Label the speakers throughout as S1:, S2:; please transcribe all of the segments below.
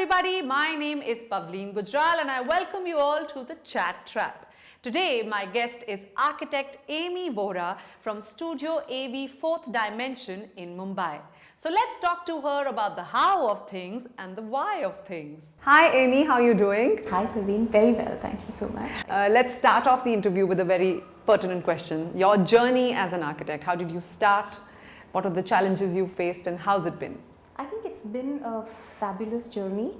S1: everybody, my name is Pavleen Gujral and I welcome you all to the Chat Trap. Today my guest is architect Amy Vora from Studio AV 4th Dimension in Mumbai. So let's talk to her about the how of things and the why of things. Hi Amy, how are you doing?
S2: Hi Pavleen, very well, thank you so much.
S1: Let's start off the interview with a very pertinent question. Your journey as an architect, how did you start? What are the challenges you faced and how's it been?
S2: I think it's been a fabulous journey.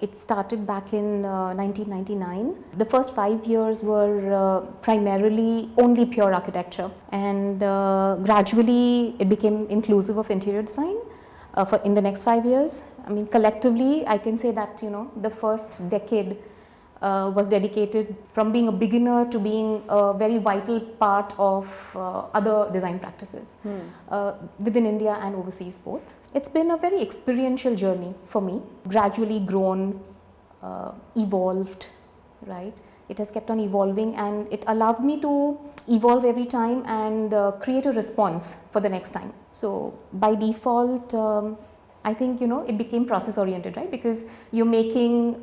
S2: It started back in 1999. The first 5 years were primarily only pure architecture, and gradually it became inclusive of interior design in the next 5 years. I mean, collectively, I can say that the first decade was dedicated from being a beginner to being a very vital part of other design practices within India and overseas both. It's been a very experiential journey for me, gradually grown, evolved, right? It has kept on evolving and it allowed me to evolve every time and create a response for the next time. So by default, I think it became process oriented, right? Because you're making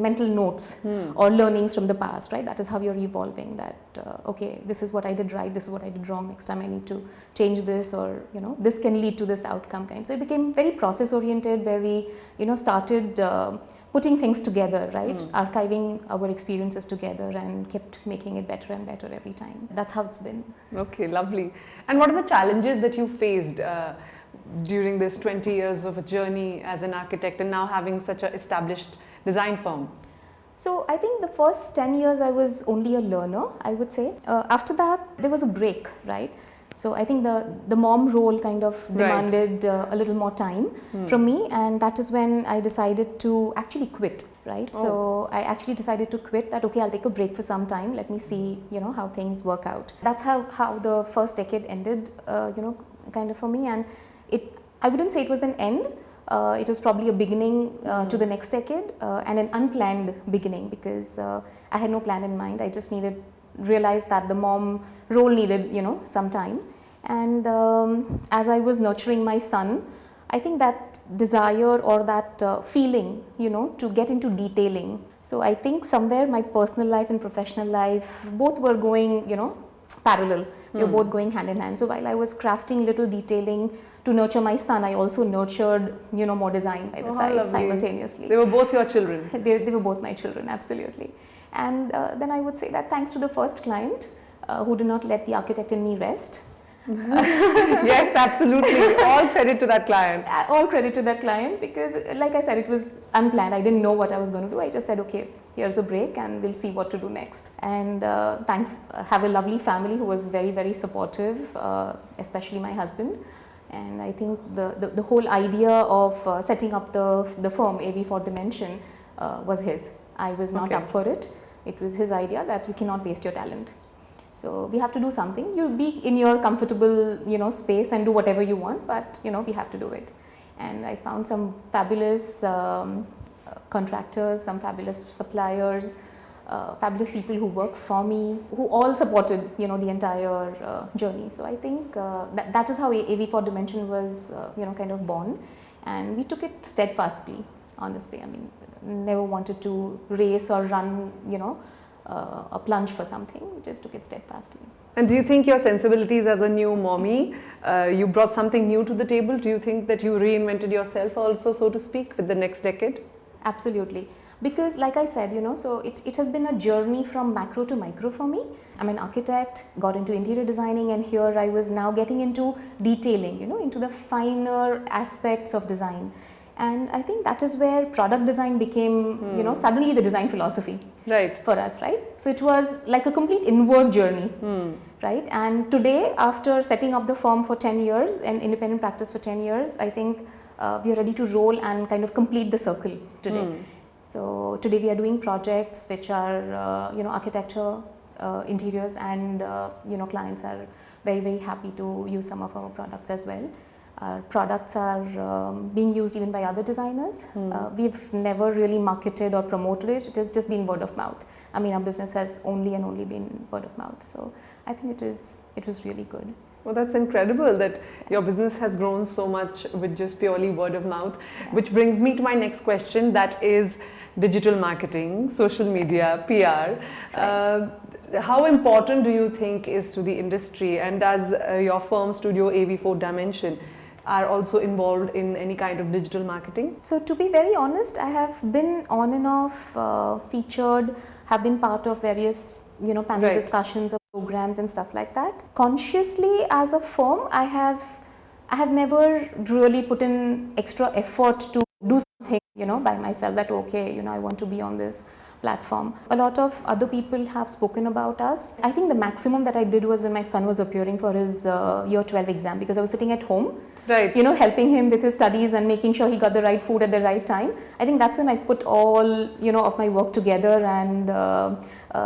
S2: mental notes or learnings from the past, right? That is how you're evolving, that okay, this is what I did right, this is what I did wrong, next time I need to change this, or this can lead to this outcome kind. So it became very process oriented, where we started putting things together, right? Archiving our experiences together and kept making it better and better every time. That's how it's been.
S1: Okay, lovely. And what are the challenges that you faced during this 20 years of a journey as an architect and now having such an established design firm?
S2: So I think the first 10 years I was only a learner, I would say. After that there was a break, right? So I think the mom role kind of demanded a little more time from me, and that is when I decided to actually quit, right? So I actually decided to quit, that okay, I'll take a break for some time, let me see how things work out. That's how the first decade ended, kind of for me. And I wouldn't say it was an end. It was probably a beginning to the next decade, and an unplanned beginning, because I had no plan in mind. I just realized that the mom role needed some time, and as I was nurturing my son, I think that desire or that feeling to get into detailing. So I think somewhere my personal life and professional life both were going parallel. You're both going hand in hand. So while I was crafting little detailing to nurture my son, I also nurtured more design by the side simultaneously.
S1: They were both your children?
S2: They were both my children, absolutely. And then I would say that thanks to the first client who did not let the architect in me rest.
S1: Yes, absolutely. All credit to that client.
S2: All credit to that client, because like I said, it was unplanned. I didn't know what I was going to do. I just said, okay, here's a break and we'll see what to do next. And thanks, have a lovely family who was very, very supportive, especially my husband. And I think the whole idea of setting up the firm AV 4th Dimension was his. I was not up for it. It was his idea that you cannot waste your talent. So we have to do something. You'll be in your comfortable space and do whatever you want, but we have to do it. And I found some fabulous contractors, some fabulous suppliers, fabulous people who work for me, who all supported the entire journey. So I think that is how AV 4th Dimension was kind of born, and we took it steadfastly, honestly. I mean, never wanted to race or run a plunge for something. We just took it steadfastly.
S1: And do you think your sensibilities as a new mommy, you brought something new to the table? Do you think that you reinvented yourself also, so to speak, with the next decade?
S2: Absolutely. Because like I said, so it has been a journey from macro to micro for me. I'm an architect, got into interior designing, and here I was now getting into detailing, into the finer aspects of design. And I think that is where product design became, suddenly the design philosophy for us, right? So it was like a complete inward journey, right? And today, after setting up the firm for 10 years and independent practice for 10 years, I think we are ready to roll and kind of complete the circle today. So today we are doing projects which are, architecture, interiors, and, clients are very, very happy to use some of our products as well. Our products are being used even by other designers. We've never really marketed or promoted it. It has just been word of mouth. I mean, our business has only been word of mouth. So I think it was really good.
S1: Well, that's incredible that your business has grown so much with just purely word of mouth. Which brings me to my next question, that is digital marketing, social media, PR. How important do you think is to the industry, and does your firm Studio AV4 Dimension are also involved in any kind of digital marketing?
S2: So to be very honest, I have been on and off featured, have been part of various panel
S1: Right.
S2: discussions or programs and stuff like that. Consciously as a firm, I have never really put in extra effort to do something by myself, that okay, I want to be on this platform. A lot of other people have spoken about us. I think the maximum that I did was when my son was appearing for his year 12 exam, because I was sitting at home,
S1: Right.
S2: helping him with his studies and making sure he got the right food at the right time. I think that's when I put all of my work together and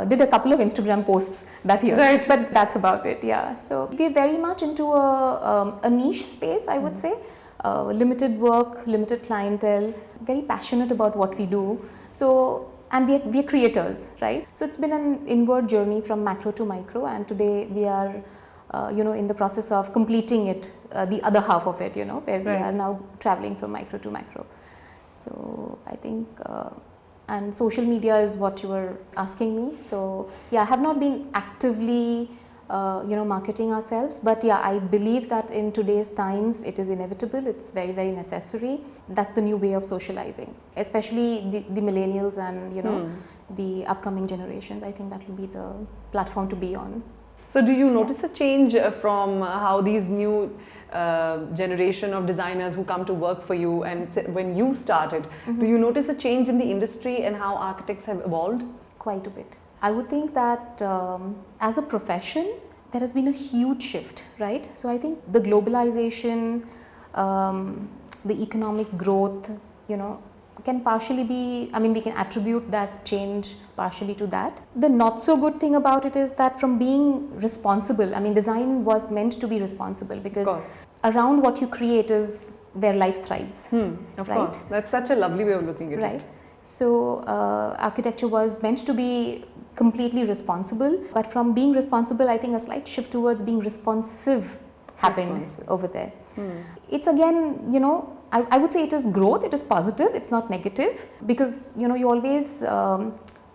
S2: did a couple of Instagram posts that year.
S1: Right.
S2: But that's about it. Yeah. So we're very much into a niche space, I would say. Limited work, limited clientele, very passionate about what we do. So, and we're creators, right? So it's been an inward journey from macro to micro, and today we are in the process of completing it, the other half of it, where we are now traveling from micro to macro. So I think, and social media is what you were asking me. So yeah, I have not been actively marketing ourselves, but yeah, I believe that in today's times it is inevitable, it's very, very necessary. That's the new way of socializing, especially the millennials and the upcoming generations. I think that will be the platform to be on.
S1: So do you notice a change from how these new generation of designers who come to work for you, and when you started, do you notice a change in the industry and how architects have evolved?
S2: Quite a bit. I would think that as a profession, there has been a huge shift, right? So I think the globalization, the economic growth, can partially be, we can attribute that change partially to that. The not so good thing about it is that from being responsible, design was meant to be responsible, because around what you create is where life thrives.
S1: Of
S2: right?
S1: course. That's such a lovely way of looking at it.
S2: Right. So architecture was meant to be completely responsible, but from being responsible, I think a slight shift towards being responsive happened over there. It's again, I would say it is growth, it is positive, it's not negative, because you always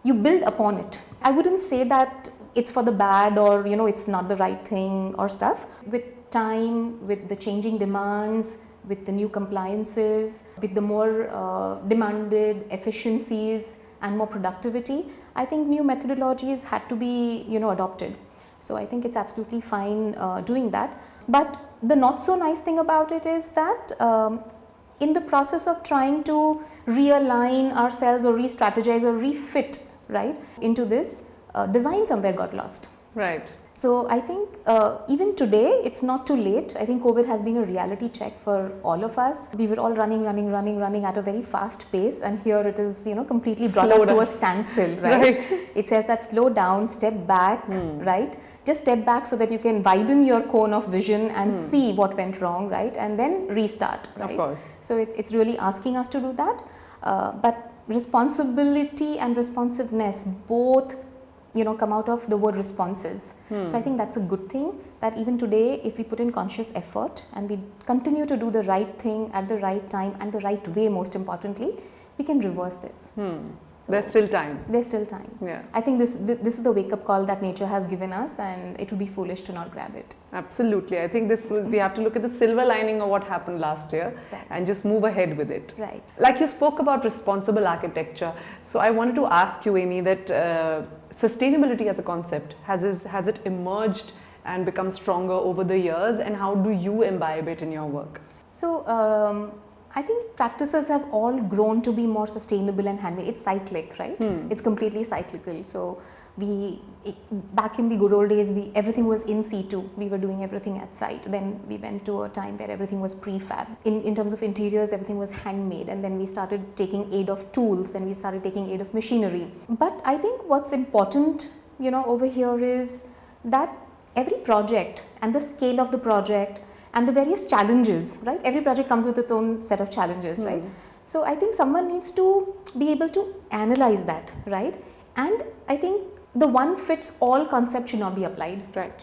S2: you build upon it. I wouldn't say that it's for the bad or it's not the right thing or stuff. With time, with the changing demands, with the new compliances, with the more demanded efficiencies and more productivity, I think new methodologies had to be adopted. So I think it's absolutely fine doing that. But the not so nice thing about it is that in the process of trying to realign ourselves or re-strategize or refit into this, design somewhere got lost.
S1: Right.
S2: So I think even today it's not too late. I think COVID has been a reality check for all of us. We were all running at a very fast pace, and here it is completely brought us to a standstill, right? It says that slow down, step back, right? Just step back so that you can widen your cone of vision and see what went wrong, right? And then restart, right?
S1: Of course.
S2: So it's really asking us to do that. But responsibility and responsiveness both come out of the word responses. So I think that's a good thing, that even today, if we put in conscious effort and we continue to do the right thing at the right time and the right way, most importantly, we can reverse this. So
S1: there's still time.
S2: There's still time.
S1: Yeah.
S2: I think this is the wake-up call that nature has given us, and it would be foolish to not grab it.
S1: Absolutely. I think we have to look at the silver lining of what happened last year and just move ahead with it.
S2: Right.
S1: Like you spoke about responsible architecture. So I wanted to ask you, Amy, that sustainability as a concept, has it emerged and become stronger over the years, and how do you imbibe it in your work?
S2: So I think practices have all grown to be more sustainable and handmade. It's cyclic, right? It's completely cyclical. So back in the good old days, everything was in situ. We were doing everything at site. Then we went to a time where everything was prefab. In terms of interiors, everything was handmade. And then we started taking aid of tools. Then we started taking aid of machinery. But I think what's important, over here is that every project and the scale of the project and the various challenges, right? Every project comes with its own set of challenges, right? So I think someone needs to be able to analyze that, right? And I think the one fits all concept should not be applied.
S1: Right.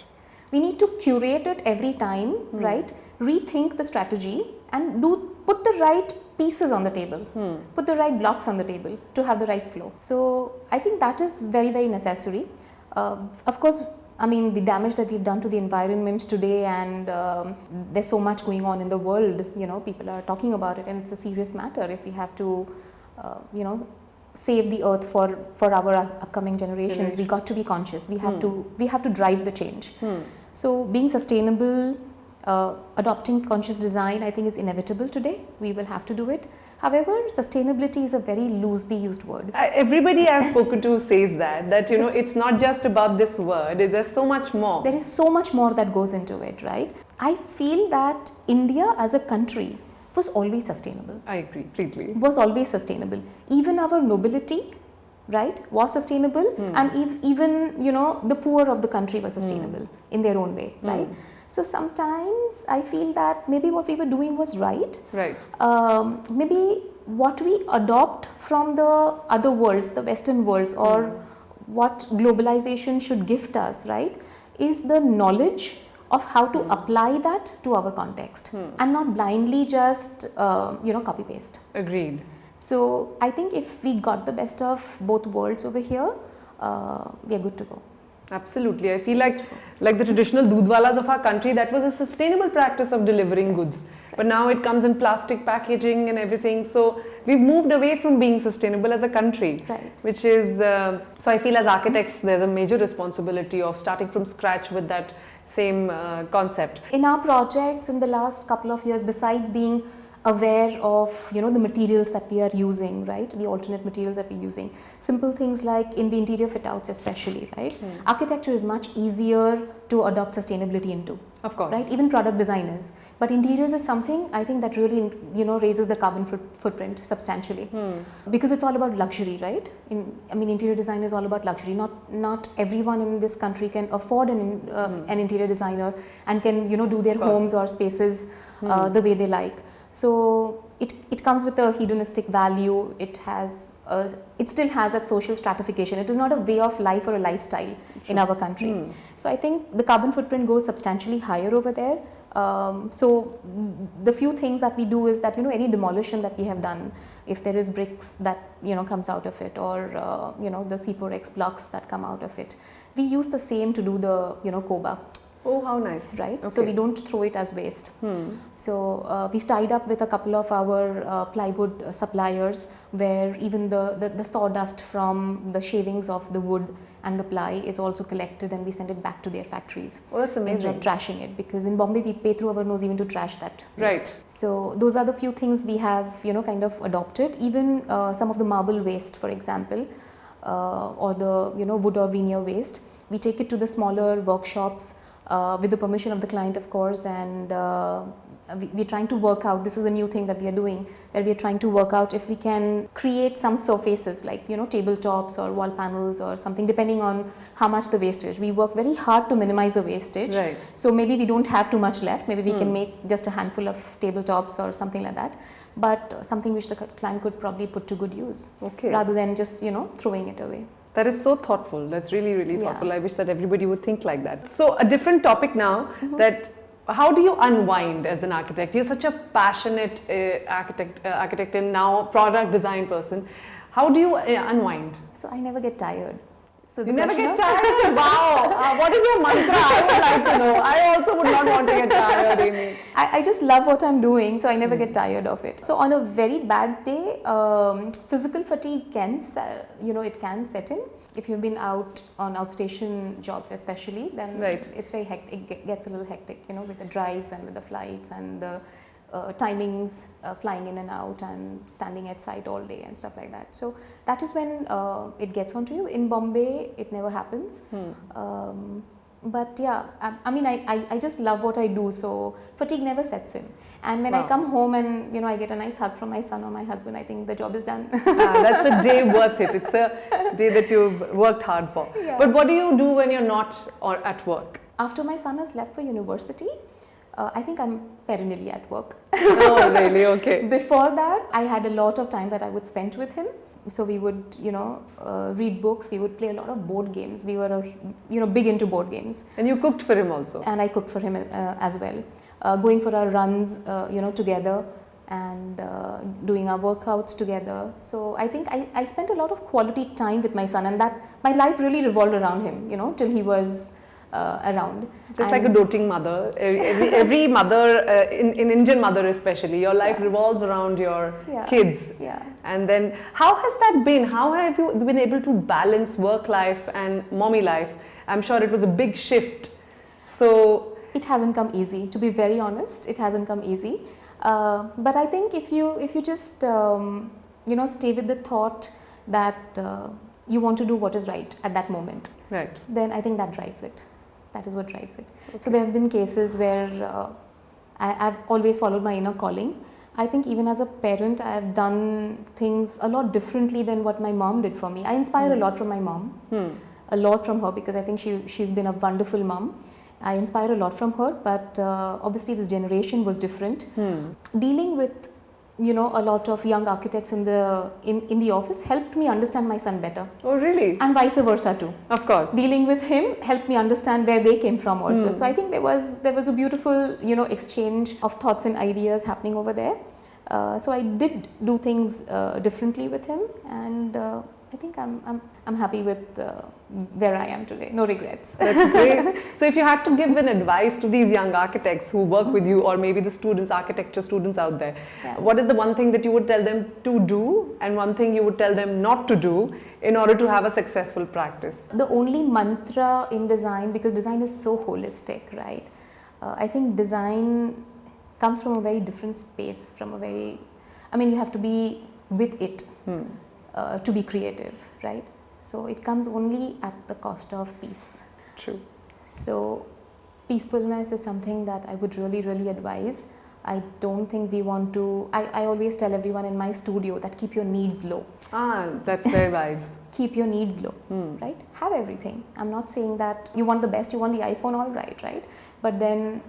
S2: We need to curate it every time, right? Rethink the strategy and put the right pieces on the table, put the right blocks on the table to have the right flow. So I think that is very, very necessary. Of course, I mean, the damage that we've done to the environment today, and there's so much going on in the world, people are talking about it, and it's a serious matter. If we have to, save the earth for our upcoming generations, we got to be conscious. We have to drive the change. So being sustainable, adopting conscious design, I think, is inevitable today. We will have to do it. However, sustainability is a very loosely used word.
S1: Everybody I've spoken to says that it's not just about this word. There's so much more.
S2: There is so much more that goes into it, right? I feel that India as a country was always sustainable.
S1: I agree completely.
S2: Was always sustainable. Even our nobility, right, was sustainable, and even the poor of the country were sustainable in their own way, right? So sometimes I feel that maybe what we were doing was right.
S1: Right.
S2: Maybe what we adopt from the other worlds, the Western worlds, or what globalization should gift us, right, is the knowledge of how to apply that to our context and not blindly just copy paste.
S1: Agreed.
S2: So I think if we got the best of both worlds over here, we are good to go.
S1: Absolutely. I feel like the traditional doodhwalas of our country, that was a sustainable practice of delivering goods. But now it comes in plastic packaging and everything. So we've moved away from being sustainable as a country.
S2: Right.
S1: Which is, so I feel as architects, there's a major responsibility of starting from scratch with that same concept.
S2: In our projects in the last couple of years, besides being aware of the materials that we are using, right, the alternate materials that we're using, simple things like in the interior fit outs especially, right, architecture is much easier to adopt sustainability into,
S1: of course,
S2: right, even product designers, but interiors is something I think that really raises the carbon footprint substantially, because it's all about luxury, right? Interior design is all about luxury. Not everyone in this country can afford an interior designer and can do their homes or spaces the way they like. So it comes with a hedonistic value. It still has that social stratification. It is not a way of life or a lifestyle in our country. So I think the carbon footprint goes substantially higher over there. So the few things that we do is that any demolition that we have done, if there is bricks that comes out of it, or the C4X blocks that come out of it, we use the same to do the COBA.
S1: Oh, how nice.
S2: Right?
S1: Okay.
S2: So we don't throw it as waste. So we've tied up with a couple of our plywood suppliers, where even the sawdust from the shavings of the wood and the ply is also collected, and we send it back to their factories.
S1: Oh, that's amazing.
S2: Instead of trashing it, because in Bombay we pay through our nose even to trash that waste.
S1: Right.
S2: So those are the few things we have kind of adopted. Even some of the marble waste, for example, or the wood or veneer waste, we take it to the smaller workshops, with the permission of the client, of course, and we're trying to work out, this is a new thing that we are doing, where we are trying to work out if we can create some surfaces like tabletops or wall panels or something, depending on how much the wastage. We work very hard to minimize the wastage.
S1: Right.
S2: So maybe we don't have too much left, maybe we can make just a handful of tabletops or something like that, but something which the client could probably put to good use, rather than just throwing it away.
S1: That is so thoughtful. That's really, really thoughtful. I wish that everybody would think like that. So a different topic now, that how do you unwind as an architect? You're such a passionate architect and now product design person. How do you unwind?
S2: So I never get tired. So
S1: you never get tired? Wow. What is your mantra? I would like to know. I also would not want to get tired, Amy.
S2: I just love what I'm doing, so I never get tired of it. So on a very bad day, physical fatigue can set in. If you've been out on outstation jobs especially, then it's very hectic. It gets a little hectic, with the drives and with the flights and the timings, flying in and out and standing at site all day and stuff like that. So that is when it gets onto you. In Bombay, it never happens. But yeah, I just love what I do, so fatigue never sets in. And when I come home and I get a nice hug from my son or my husband, I think the job is done.
S1: That's a day worth it. It's a day that you've worked hard for. Yeah. But what do you do when you're not at work?
S2: After my son has left for university, I think I'm perennially at work.
S1: Oh, really? Okay.
S2: Before that, I had a lot of time that I would spend with him. So we would, read books. We would play a lot of board games. We were, big into board games.
S1: And you cooked for him also?
S2: And I cooked for him as well. Going for our runs, together, and doing our workouts together. So I think I spent a lot of quality time with my son, and that my life really revolved around him, till he was around.
S1: Just like a doting mother, every mother, in Indian mother especially, your life revolves around your kids.
S2: Yeah.
S1: And then, how has that been? How have you been able to balance work life and mommy life? I'm sure it was a big shift. So
S2: it hasn't come easy. To be very honest, it hasn't come easy. But I think if you just stay with the thought that you want to do what is right at that moment,
S1: right,
S2: then I think that drives it. That is what drives it. Okay. So there have been cases where I've always followed my inner calling. I think even as a parent, I have done things a lot differently than what my mom did for me. I inspire a lot from my mom, a lot from her, because I think she's been a wonderful mom. I inspire a lot from her, but obviously this generation was different. Dealing with a lot of young architects in the office helped me understand my son better.
S1: Oh, really?
S2: And vice versa too.
S1: Of course.
S2: Dealing with him helped me understand where they came from also. So I think there was a beautiful exchange of thoughts and ideas happening over there. So I did do things differently with him, and I think I'm happy with where I am today. No regrets.
S1: That's great. So if you had to give an advice to these young architects who work with you, or maybe the students, architecture students out there, what is the one thing that you would tell them to do, and one thing you would tell them not to do in order to have a successful practice?
S2: The only mantra in design, because design is so holistic, right? I think design comes from a very different space, you have to be with it. To be creative, right? So it comes only at the cost of peace.
S1: True.
S2: So peacefulness is something that I would really, really advise. I don't think we want to, I always tell everyone in my studio that keep your needs low.
S1: That's very wise.
S2: Keep your needs low, right? Have everything. I'm not saying that you want the best, you want the iPhone, all right? But then,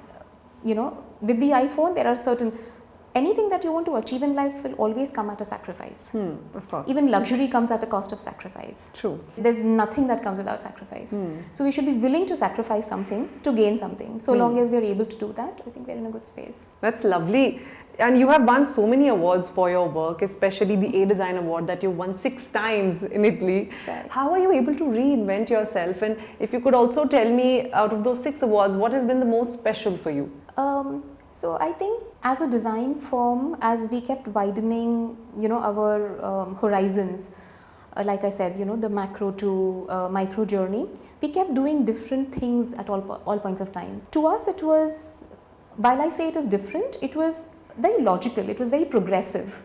S2: with the iPhone, there are certain, anything that you want to achieve in life will always come at a sacrifice.
S1: Of course.
S2: Even luxury comes at a cost of sacrifice.
S1: True.
S2: There's nothing that comes without sacrifice. So we should be willing to sacrifice something to gain something. So long as we're able to do that, I think we're in a good space.
S1: That's lovely. And you have won so many awards for your work, especially the A Design Award that you won 6 times in Italy.
S2: Right.
S1: How are you able to reinvent yourself? And if you could also tell me, out of those 6 awards, what has been the most special for you?
S2: So I think as a design firm, as we kept widening, our horizons, like I said, the macro to micro journey, we kept doing different things at all points of time. To us, it was, while I say it is different, it was very logical, it was very progressive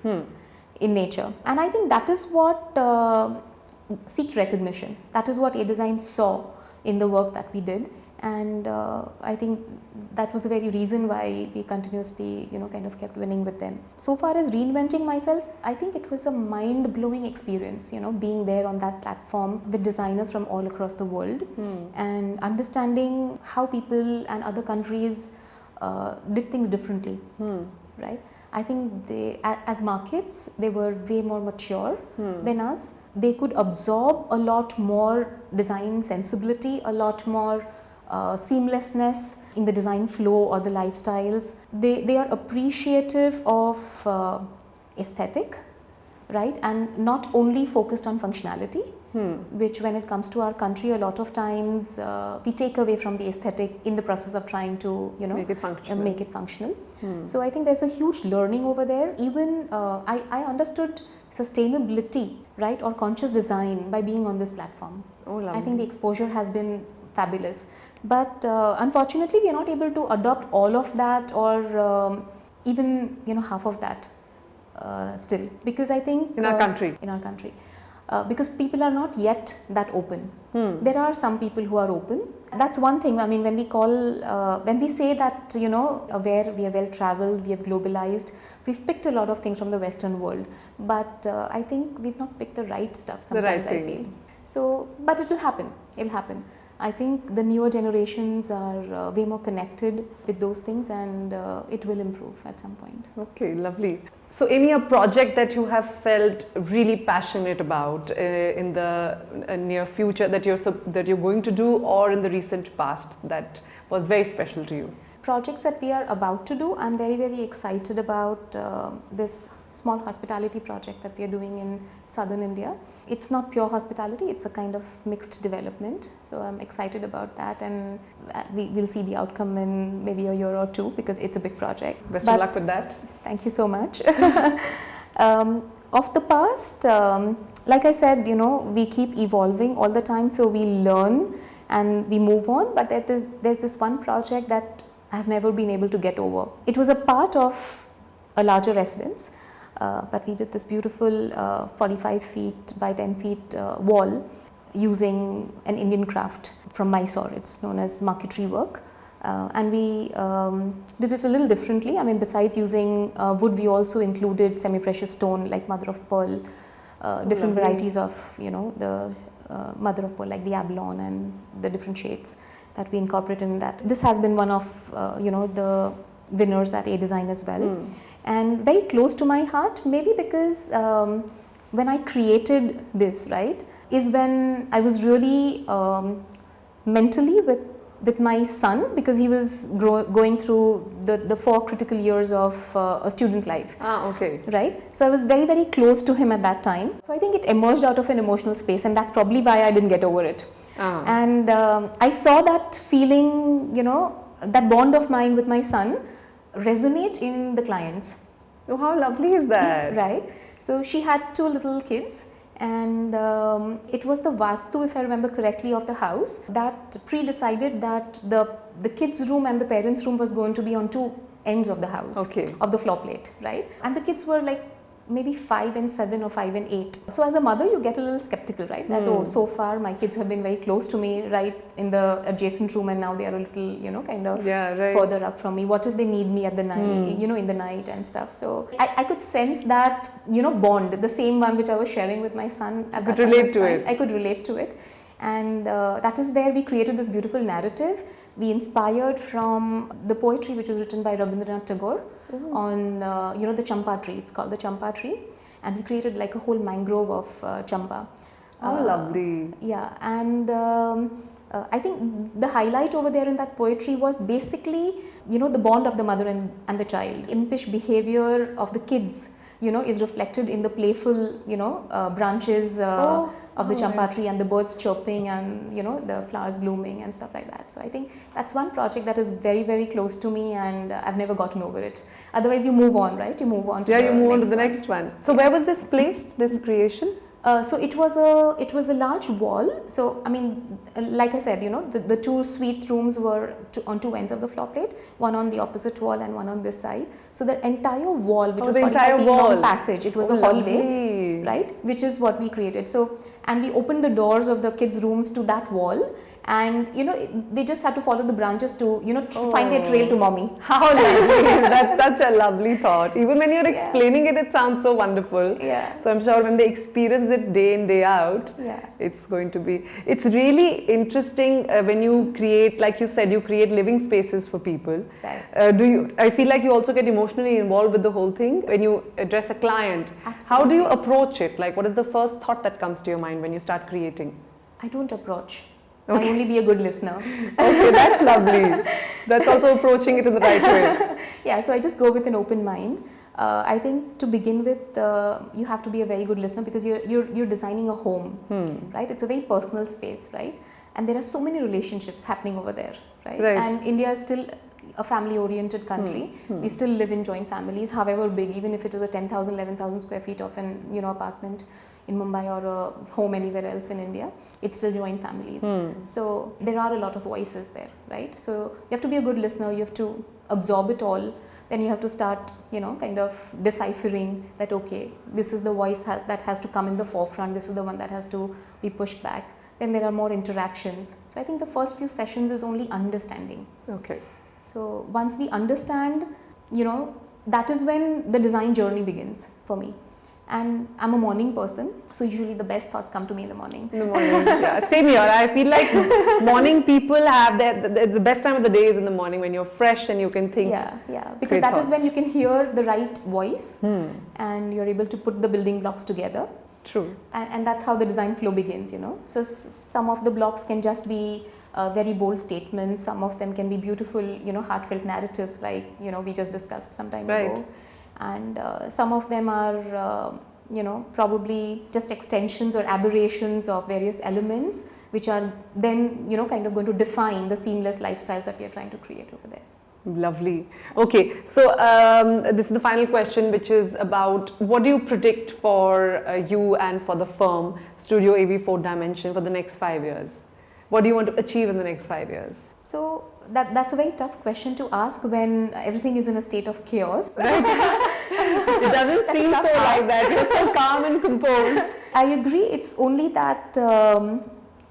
S2: in nature. And I think that is what seeked recognition. That is what A Design saw in the work that we did. And I think that was the very reason why we continuously, kind of kept winning with them. So far as reinventing myself, I think it was a mind-blowing experience, being there on that platform with designers from all across the world and understanding how people and other countries did things differently, right? I think they, as markets, they were way more mature than us. They could absorb a lot more design sensibility, a lot more seamlessness in the design flow or the lifestyles. They are appreciative of aesthetic, right? And not only focused on functionality, which when it comes to our country, a lot of times we take away from the aesthetic in the process of trying to, make it functional. So I think there's a huge learning over there. Even I understood sustainability, right, or conscious design by being on this platform. I think the exposure has been fabulous, but unfortunately we are not able to adopt all of that, or even half of that still, because I think
S1: in our country,
S2: because people are not yet that open. There are some people who are open. That's one thing. I mean, when we say that, where we are well traveled, we have globalized, we've picked a lot of things from the Western world, but I think we've not picked the right stuff sometimes, I feel. So, but it will happen. It'll happen. I think the newer generations are way more connected with those things, and it will improve at some point.
S1: Okay, lovely. So, Amy, a project that you have felt really passionate about in the near future that you're going to do, or in the recent past that was very special to you?
S2: Projects that we are about to do, I'm very, very excited about this small hospitality project that we are doing in southern India. It's not pure hospitality, it's a kind of mixed development. So I'm excited about that, and we'll see the outcome in maybe a year or two, because it's a big project.
S1: Best of luck with that.
S2: Thank you so much. Of the past, like I said, we keep evolving all the time, so we learn and we move on, but there's this one project that I've never been able to get over. It was a part of a larger residence, but we did this beautiful 45 feet by 10 feet wall using an Indian craft from Mysore. It's known as marquetry work. And we did it a little differently. I mean, besides using wood, we also included semi-precious stone like mother of pearl, different varieties of, the mother of pearl, like the abalone and the different shades that we incorporate in that. This has been one of, the winners at A Design as well. And very close to my heart, maybe because when I created this, right, is when I was really mentally with my son, because he was going through the 4 critical years of a student life.
S1: Okay.
S2: Right? So I was very, very close to him at that time. So I think it emerged out of an emotional space, and that's probably why I didn't get over it. And I saw that feeling, that bond of mine with my son resonate in the clients.
S1: Oh, how lovely is that?
S2: Right. So she had 2 little kids, and it was the Vastu, if I remember correctly, of the house that pre-decided that the kids' room and the parents' room was going to be on 2 ends of the house, of the floor plate, right? And the kids were like maybe 5 and 7 or 5 and 8. So as a mother, you get a little skeptical, right? That, oh, so far my kids have been very close to me, right, in the adjacent room, and now they are a little, kind of further up from me. What if they need me at the night, in the night and stuff? So I could sense that, bond, the same one which I was sharing with my son at that
S1: relate to it.
S2: I could relate to it. And that is where we created this beautiful narrative. We inspired from the poetry which was written by Rabindranath Tagore on, the champa tree. It's called the champa tree. And we created like a whole mangrove of champa.
S1: Oh, lovely.
S2: Yeah, and I think the highlight over there in that poetry was basically, the bond of the mother and the child. Impish behavior of the kids, is reflected in the playful, branches of the champa tree, and the birds chirping, and, the flowers blooming and stuff like that. So I think that's one project that is very, very close to me, and I've never gotten over it. Otherwise you move on, right? You move on to
S1: the next one. So where was this placed, this creation?
S2: So it was a large wall. So I mean, like I said, the 2 suite rooms were on 2 ends of the floor plate, one on the opposite wall and one on this side. So the entire wall, which was 45 feet long passage, it was the hallway, right? Which is what we created. So, and we opened the doors of the kids' rooms to that wall. And they just had to follow the branches to find their trail to mommy.
S1: How lovely! That's such a lovely thought. Even when you're explaining it, it sounds so wonderful.
S2: Yeah.
S1: So I'm sure when they experience it day in, day out, it's going to be. It's really interesting when you create, like you said, you create living spaces for people.
S2: Right.
S1: I feel like you also get emotionally involved with the whole thing when you address a client.
S2: Absolutely.
S1: How do you approach it? Like, what is the first thought that comes to your mind when you start creating?
S2: I don't approach. I only be a good listener.
S1: Okay, that's lovely. That's also approaching it in the right way.
S2: Yeah, so I just go with an open mind. I think to begin with, you have to be a very good listener, because you're designing a home, right? It's a very personal space, right? And there are so many relationships happening over there, right? And India is still a family-oriented country. We still live in joint families, however big, even if it is a 10,000, 11,000 square feet of an apartment in Mumbai or a home anywhere else in India, it's still joint families. So there are a lot of voices there, right? So you have to be a good listener, you have to absorb it all, then you have to start, kind of deciphering that, okay, this is the voice that has to come in the forefront, this is the one that has to be pushed back. Then there are more interactions. So I think the first few sessions is only understanding.
S1: Okay.
S2: So once we understand, that is when the design journey begins for me. And I'm a morning person, so usually the best thoughts come to me in the morning.
S1: In the morning, yeah. Same here. I feel like morning people have the best time of the day is in the morning when you're fresh and you can think.
S2: Yeah, because
S1: great
S2: that is when
S1: thoughts.
S2: you can hear the right voice and you're able to put the building blocks together.
S1: True.
S2: And that's how the design flow begins, you know. So some of the blocks can just be very bold statements, some of them can be beautiful, you know, heartfelt narratives like, you know, we just discussed some time ago. And some of them are, you know, probably just extensions or aberrations of various elements, which are then, you know, kind of going to define the seamless lifestyles that we are trying to create over there.
S1: Lovely. Okay, so this is the final question, which is about what do you predict for you and for the firm, Studio AV 4th Dimension, for the next 5 years? What do you want to achieve in the next 5 years?
S2: So that's a very tough question to ask when everything is in a state of chaos.
S1: Right? It doesn't seem so like that. You're so calm and composed.
S2: I agree. It's only that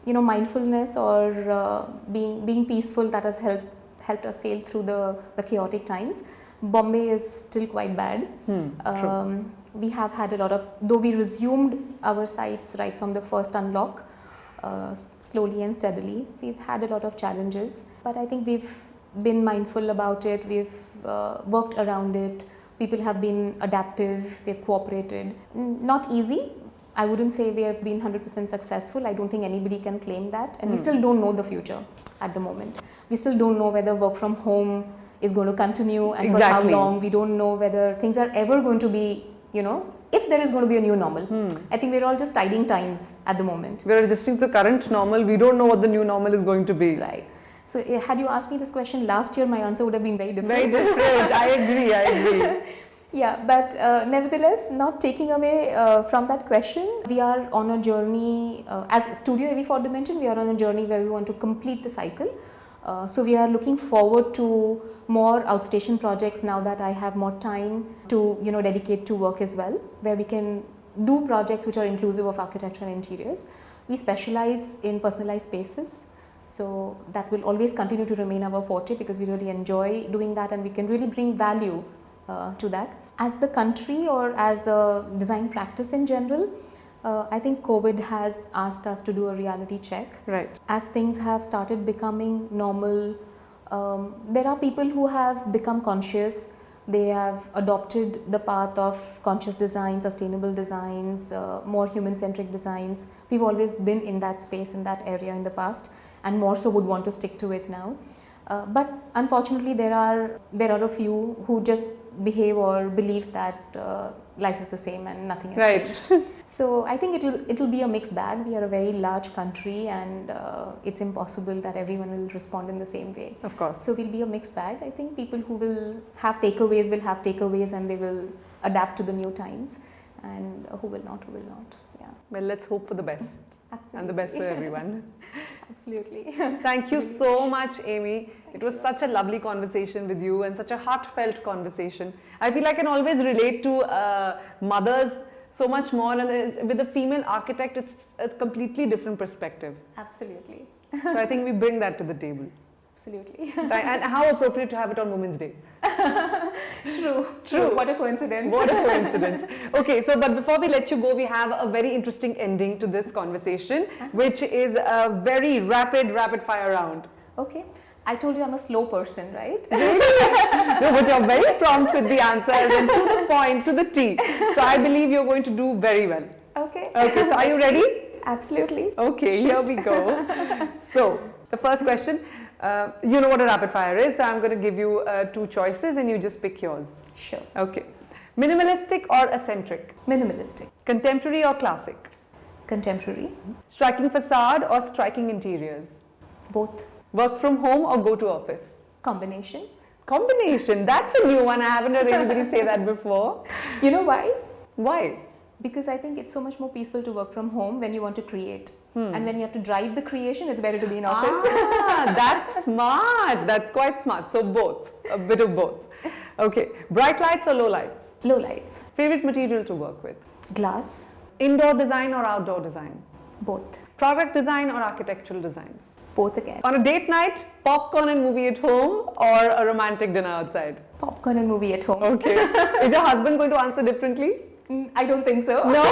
S2: you know, mindfulness or being peaceful that has helped us sail through the chaotic times. Bombay is still quite bad.
S1: True.
S2: We have had a lot of, though we resumed our sites right from the first unlock, slowly and steadily. We've had a lot of challenges, but I think we've been mindful about it. We've worked around it. People have been adaptive. They've cooperated. Not easy. I wouldn't say we have been 100% successful. I don't think anybody can claim that. And we still don't know the future at the moment. We still don't know whether work from home is going to continue and for how long. We don't know whether things are ever going to be, you know, if there is going to be a new normal. I think we're all just tiding times at the moment.
S1: We're adjusting to the current normal. We don't know what the new normal is going to be.
S2: Right. So had you asked me this question last year, my answer would have been very different.
S1: Very different. I agree.
S2: Yeah, but nevertheless, not taking away from that question, we are on a journey, as Studio AV 4th Dimension, we are on a journey where we want to complete the cycle. So we are looking forward to more outstation projects now that I have more time to, you know, dedicate to work as well, where we can do projects which are inclusive of architecture and interiors. We specialize in personalized spaces. So that will always continue to remain our forte because we really enjoy doing that and we can really bring value to that. As the country or as a design practice in general, I think COVID has asked us to do a reality check.
S1: Right.
S2: As things have started becoming normal, there are people who have become conscious. They have adopted the path of conscious design, sustainable designs, more human-centric designs. We've always been in that space, in that area in the past, and more so would want to stick to it now. But unfortunately, there are a few who just behave or believe that life is the same and nothing has changed. So I think it'll be a mixed bag. We are a very large country, and it's impossible that everyone will respond in the same way.
S1: Of course.
S2: So it'll be a mixed bag. I think people who will have takeaways will have takeaways, and they will adapt to the new times, and who will not, Yeah.
S1: Well, let's hope for the best.
S2: Absolutely.
S1: And the best for everyone.
S2: Absolutely.
S1: Thank you so much, Amy. It was such a lovely conversation with you and such a heartfelt conversation. I feel I can always relate to mothers so much more, and with a female architect, it's a completely different perspective.
S2: Absolutely.
S1: So I think we bring that to the table.
S2: Absolutely.
S1: Right? And how appropriate to have it on Women's Day.
S2: True. What a coincidence.
S1: What a coincidence. Okay, so but before we let you go, we have a very interesting ending to this conversation, which is a very rapid fire round.
S2: Okay. I told you I'm a slow person, right?
S1: No, but you're very prompt with the answers and to the point, to the T. So I believe you're going to do very well.
S2: Okay.
S1: Okay, so are you ready?
S2: Absolutely.
S1: Okay, here we go. So, the first question, you know what a rapid fire is, so I'm going to give you 2 choices and you just pick yours.
S2: Sure.
S1: Okay. Minimalistic or eccentric?
S2: Minimalistic.
S1: Contemporary or classic?
S2: Contemporary.
S1: Striking facade or striking interiors?
S2: Both.
S1: Work from home or go to office?
S2: Combination.
S1: Combination, that's a new one. I haven't heard anybody say that before.
S2: You know why?
S1: Why?
S2: Because I think it's so much more peaceful to work from home when you want to create. And when you have to drive the creation, it's better to be in office.
S1: That's smart. That's quite smart. So both, a bit of both. Okay, bright lights or low lights?
S2: Low lights.
S1: Favorite material to work with?
S2: Glass.
S1: Indoor design or outdoor design?
S2: Both.
S1: Product design or architectural design?
S2: Both again.
S1: On a date night, popcorn and movie at home or a romantic dinner outside?
S2: Popcorn and movie at home.
S1: Okay. Is your husband going to answer differently?
S2: I don't think so.
S1: No.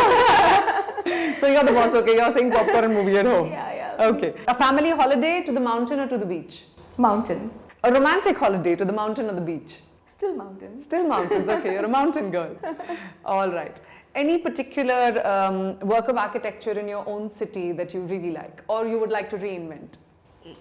S1: So you're the boss, okay? You're saying popcorn and movie at home.
S2: Yeah.
S1: Okay. A family holiday to the mountain or to the beach?
S2: Mountain.
S1: A romantic holiday to the mountain or the beach?
S2: Still mountain.
S1: Still mountains, okay. You're a mountain girl. All right. Any particular work of architecture in your own city that you really like or you would like to reinvent?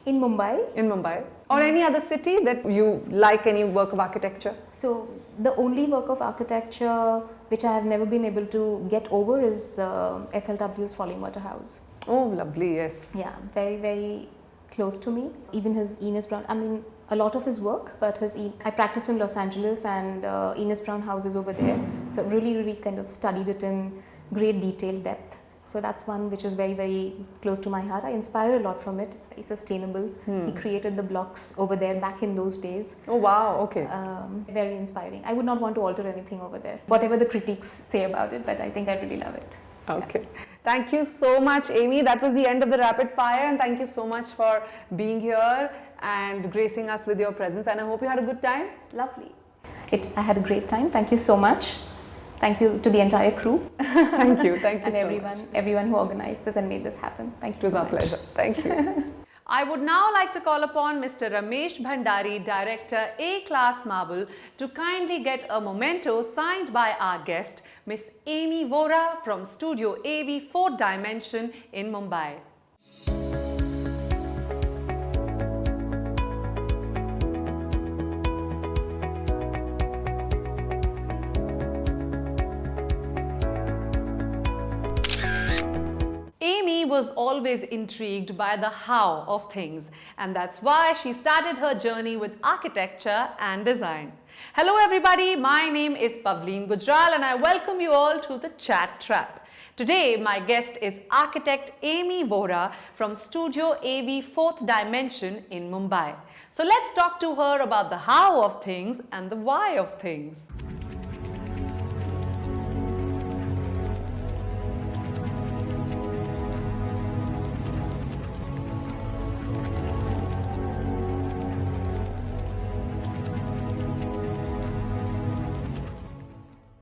S2: In Mumbai.
S1: In Mumbai? Or any other city that you like any work of architecture?
S2: So the only work of architecture which I have never been able to get over is FLW's Falling Water House.
S1: Oh, lovely, yes.
S2: Yeah, very, very close to me. Even his Enos Brown, I mean, a lot of his work, but I practiced in Los Angeles and Enos Brown House is over there. So really, really kind of studied it in great detail, depth. So that's one which is very, very close to my heart. I inspire a lot from it. It's very sustainable. He created the blocks over there back in those days.
S1: Oh, wow, okay.
S2: Very inspiring. I would not want to alter anything over there, whatever the critics say about it, but I think I really love it.
S1: Okay. Thank you so much, Amy. That was the end of the rapid fire, and thank you so much for being here and gracing us with your presence. And I hope you had a good time.
S2: Lovely. I had a great time. Thank you so much. Thank you to the entire crew.
S1: Thank you. Thank you
S2: and
S1: so
S2: everyone who organized this and made this happen. Thank you
S1: much. It was
S2: so
S1: our
S2: much.
S1: pleasure. Thank you. I would now like to call upon Mr. Ramesh Bhandari, Director, A-Class Marble, to kindly get a memento signed by our guest, Miss Amy Vora from Studio AV 4th Dimension in Mumbai. Amy was always intrigued by the how of things, and that's why she started her journey with architecture and design. Hello everybody, my name is Pavleen Gujral and I welcome you all to the Chat Trap. Today my guest is architect Amy Vora from Studio AV 4th Dimension in Mumbai. So let's talk to her about the how of things and the why of things.